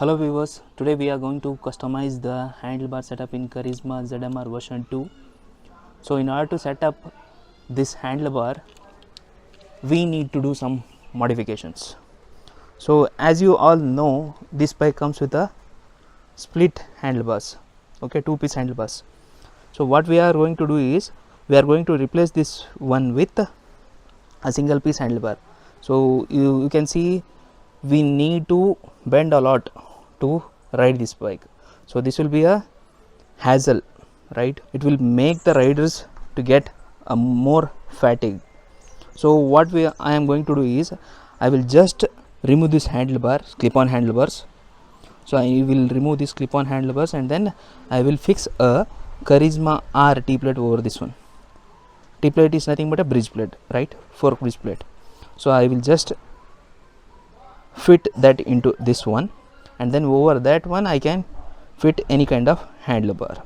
Hello viewers, today we are going to customize the handlebar setup in Karizma ZMR version 2. So in order to set up this handlebar, we need to do some modifications. So as you all know, this bike comes with a split handlebars, okay, two-piece handlebars. So what we are going to do is, we are going to replace this one with a single piece handlebar. So you can see we need to bend a lot to ride this bike. So this will be a hassle, right? It will make the riders to get a more fatigue. So what I am going to do is, I will just remove this handlebar, clip-on handlebars. So I will remove this clip-on handlebars and then I will fix a Karizma R T-plate over this one. T-plate is nothing but a bridge plate, right? Fork bridge plate. So I will just fit that into this one, and then over that one I can fit any kind of handlebar,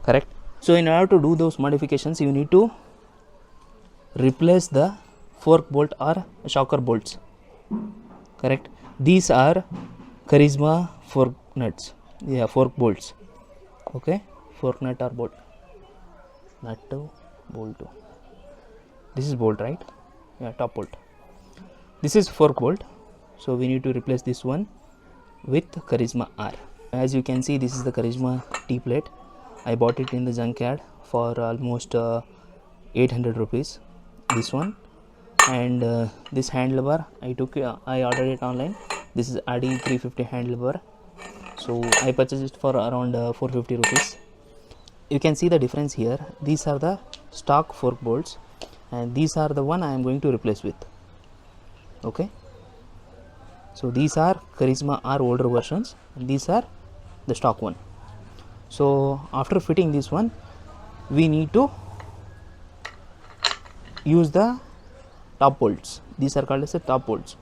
correct? So in order to do those modifications, you need to replace the fork bolt or shocker bolts, correct? These are Karizma fork nuts, fork bolts, okay? Fork nut or bolt, nut to bolt to, this is bolt, right? Top bolt. This is fork bolt, so we need to replace this one with Karizma R. As you can see, this is the Karizma T plate. I bought it in the junkyard for almost 800 rupees, this one. And this handlebar I ordered it online. This is RD 350 handlebar, so I purchased it for around 450 rupees. You can see the difference here. These are the stock fork bolts and these are the one I am going to replace with, okay? So these are Karizma R older versions and these are the stock one. So after fitting this one, we need to use the top bolts. These are called as the top bolts.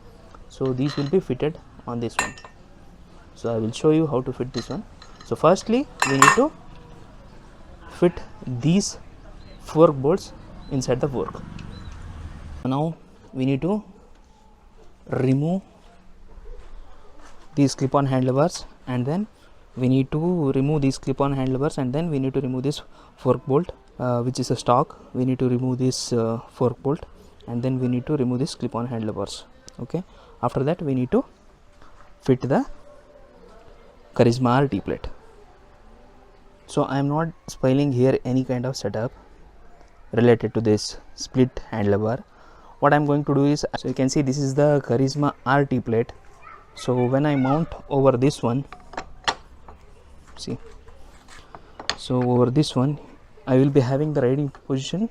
So these will be fitted on this one. So I will show you how to fit this one. So firstly, we need to fit these fork bolts inside the fork. Now we need to remove these clip-on handlebars, and then we need to remove these clip-on handlebars, and then we need to remove this fork bolt, which is a stock. We need to remove this fork bolt, and then we need to remove this clip-on handlebars, okay? After that, we need to fit the Karizma R T-plate. So I am not spoiling here any kind of setup related to this split handlebar. What I am going to do is, so you can see this is the Karizma R T-plate. So when I mount over this one, see, so over this one I will be having the riding position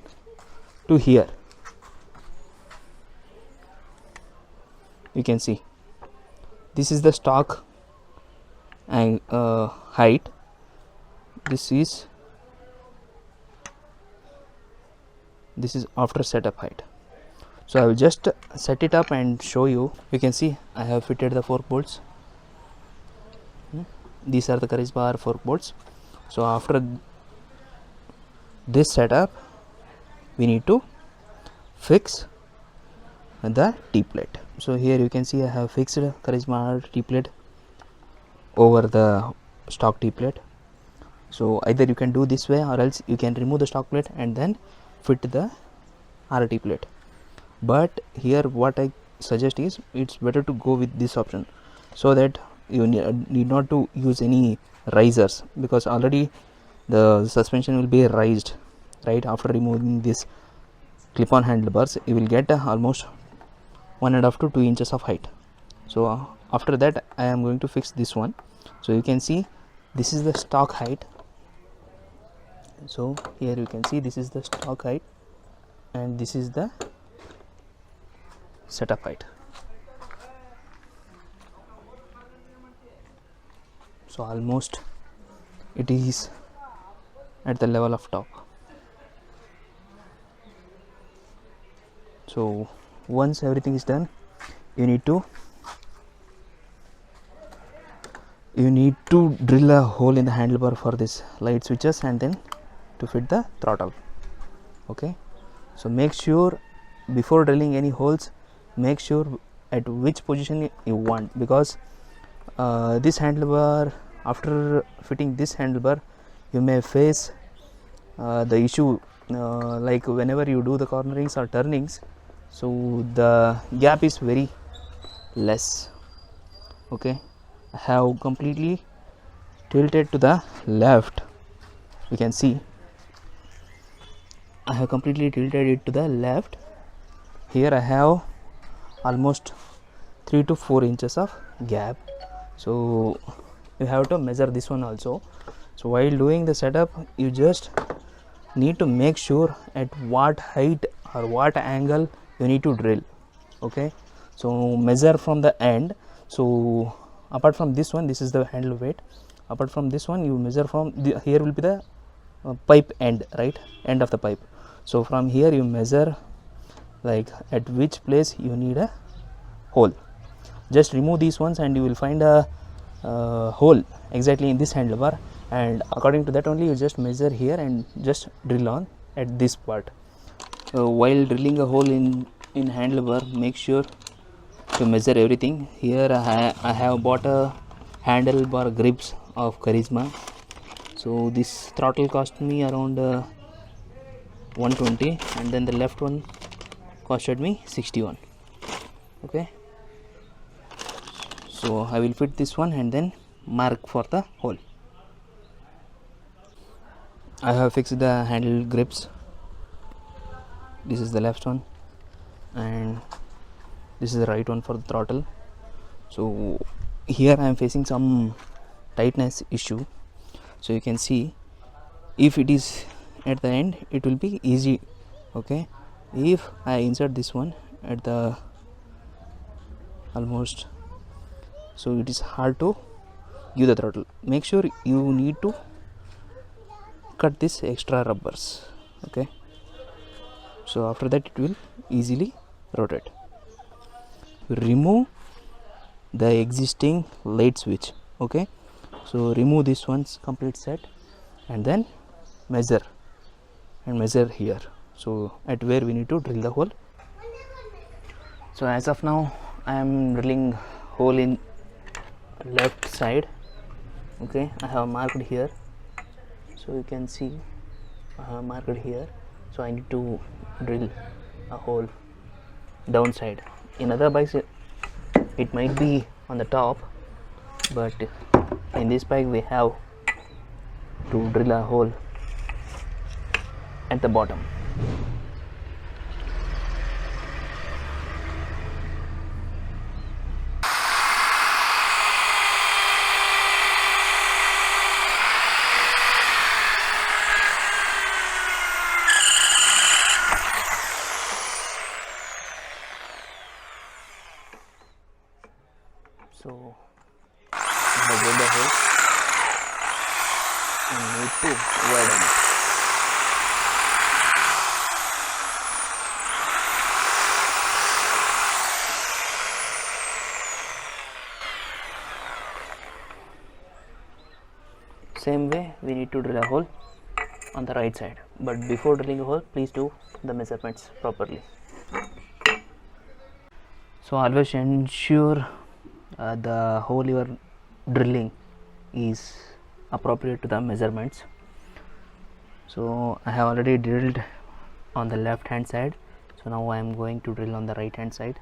to here. You can see this is the stock and height. This is after setup height. So I will just set it up and show you. You can see I have fitted the fork bolts. These are the Karizma R fork bolts. So after this setup, we need to fix the T-plate. So here you can see I have fixed Karizma R T-plate over the stock T-plate. So either you can do this way, or else you can remove the stock plate and then fit the RT plate. But here what I suggest is, it's better to go with this option, so that you need not to use any risers, because already the suspension will be raised, right? After removing this clip-on handlebars, you will get almost 1.5 to 2 inches of height. So after that I am going to fix this one. So you can see this is the stock height. So here you can see this is the stock height and this is the setup height. So almost it is at the level of top. So once everything is done, you need to drill a hole in the handlebar for this light switches and then to fit the throttle, okay? So make sure before drilling any holes, make sure at which position you want, because this handlebar, after fitting this handlebar, you may face the issue like whenever you do the cornerings or turnings, so the gap is very less. Okay, I have completely tilted to the left. You can see I have completely tilted it to the left. Here I have almost 3 to 4 inches of gap, so you have to measure this one also. So while doing the setup, you just need to make sure at what height or what angle you need to drill. Okay, so measure from the end. So apart from this one, this is the handle weight. Apart from this one, you measure from the, here will be the pipe end, right, end of the pipe. So from here you measure like at which place you need a hole. Just remove these ones and you will find a hole exactly in this handlebar, and according to that only you just measure here and just drill on at this part. While drilling a hole in handlebar, make sure to measure everything. Here I have bought a handlebar grips of Karizma. So this throttle cost me around 120, and then the left one costed me 61. Okay, so I will fit this one and then mark for the hole. I have fixed the handle grips. This is the left one and this is the right one for the throttle. So here I am facing some tightness issue, so you can see if it is at the end it will be easy. Okay, if I insert this one at the almost, so it is hard to give the throttle. Make sure you need to cut this extra rubbers. Okay, so after that it will easily rotate. Remove the existing light switch. Okay, so remove this one's complete set and then measure here, so at where we need to drill the hole. So as of now I am drilling hole in left side. Okay, I have marked here, so you can see I have marked here. So I need to drill a hole downside. In other bikes it might be on the top, but in this bike we have to drill a hole at the bottom. So I have drilled the hole and need to widen it. Same way we need to drill a hole on the right side, but before drilling a hole, please do the measurements properly. So always ensure the hole you are drilling is appropriate to the measurements. So I have already drilled on the left hand side, so now I am going to drill on the right hand side.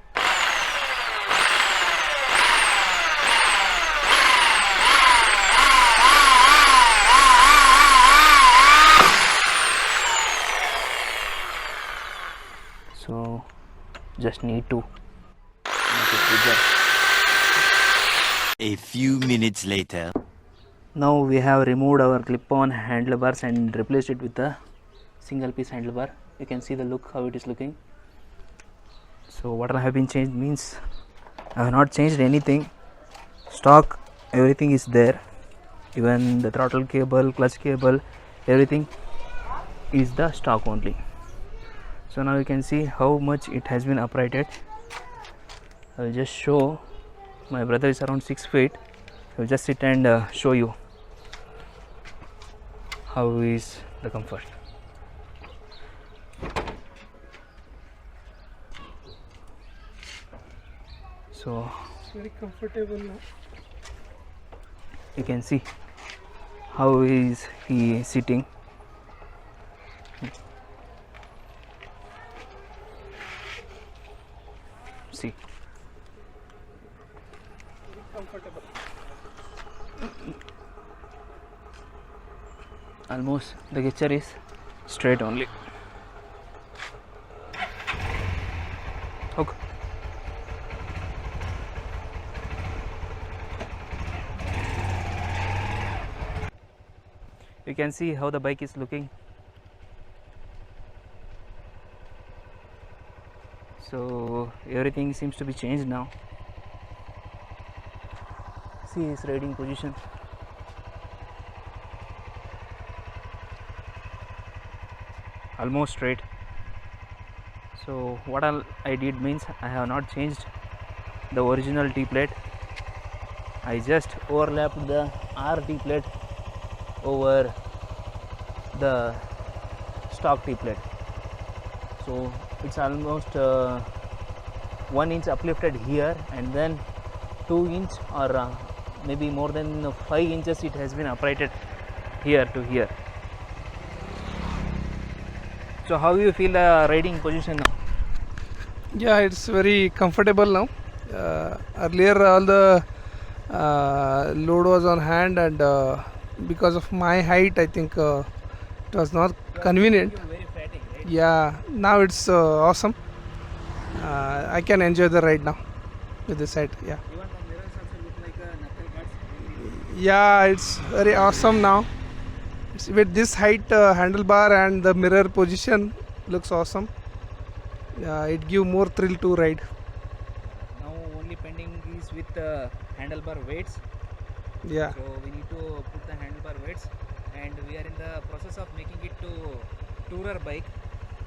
So just need to make it bigger. A few minutes later. Now we have removed our clip-on handlebars and replaced it with a single piece handlebar. You can see the look, how it is looking. So what I have been changed means I have not changed anything. Stock, everything is there. Even the throttle cable, clutch cable, everything is the stock only. So now you can see how much it has been uprighted. I will just show. My brother is around 6 feet. I will just sit and show you how is the comfort. So it's very comfortable now. You can see how is he sitting. See, almost the gesture is straight only. Okay. You can see how the bike is looking. So everything seems to be changed now. See his riding position. Almost straight. So what I did means I have not changed the original T plate. I just overlapped the R T plate over the stock T plate. So it's almost 1 inch uplifted here, and then 2 inch or maybe more than 5 inches it has been uprighted here to here. So how do you feel the riding position now? Yeah, it's very comfortable now. Earlier all the load was on hand, and because of my height I think it was not convenient. Very fatigued, right? Yeah, now it's awesome. I can enjoy the ride now with this height. Yeah. Even the mirrors also look like a knuckle cuts. Yeah, it's very awesome now. With this height, handlebar and the mirror position looks awesome. It give more thrill to ride. Now only pending is with handlebar weights. Yeah. So we need to put the handlebar weights, and we are in the process of making it to tourer bike.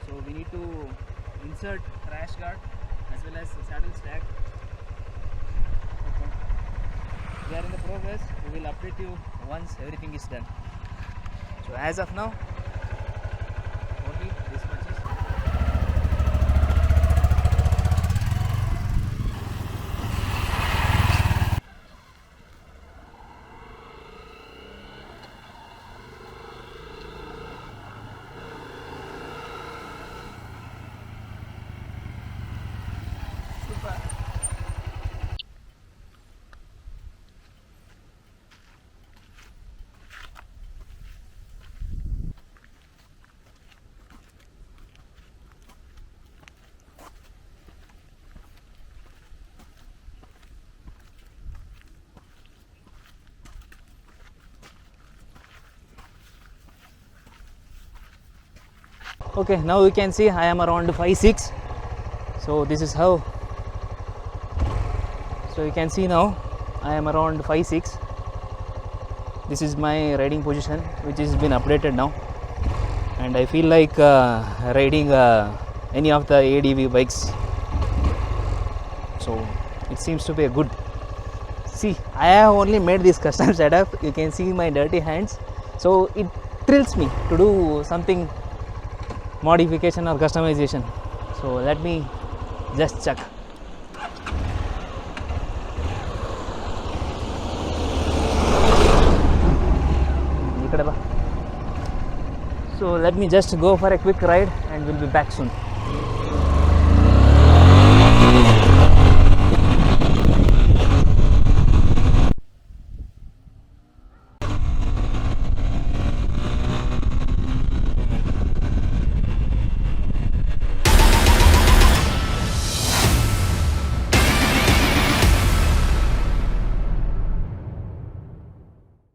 So we need to insert rash guard as well as saddle stack. Okay. We are in the progress. We will update you once everything is done. So as of now, only this much is. Okay, now you can see I am around 5'6". So this is how. So you can see now I am around 5'6". This is my riding position, which has been updated now, and I feel like riding any of the ADV bikes. So it seems to be a good. See, I have only made this custom setup. You can see my dirty hands. So it thrills me to do something modification or customization. So let me just check. So let me just go for a quick ride and we'll be back soon.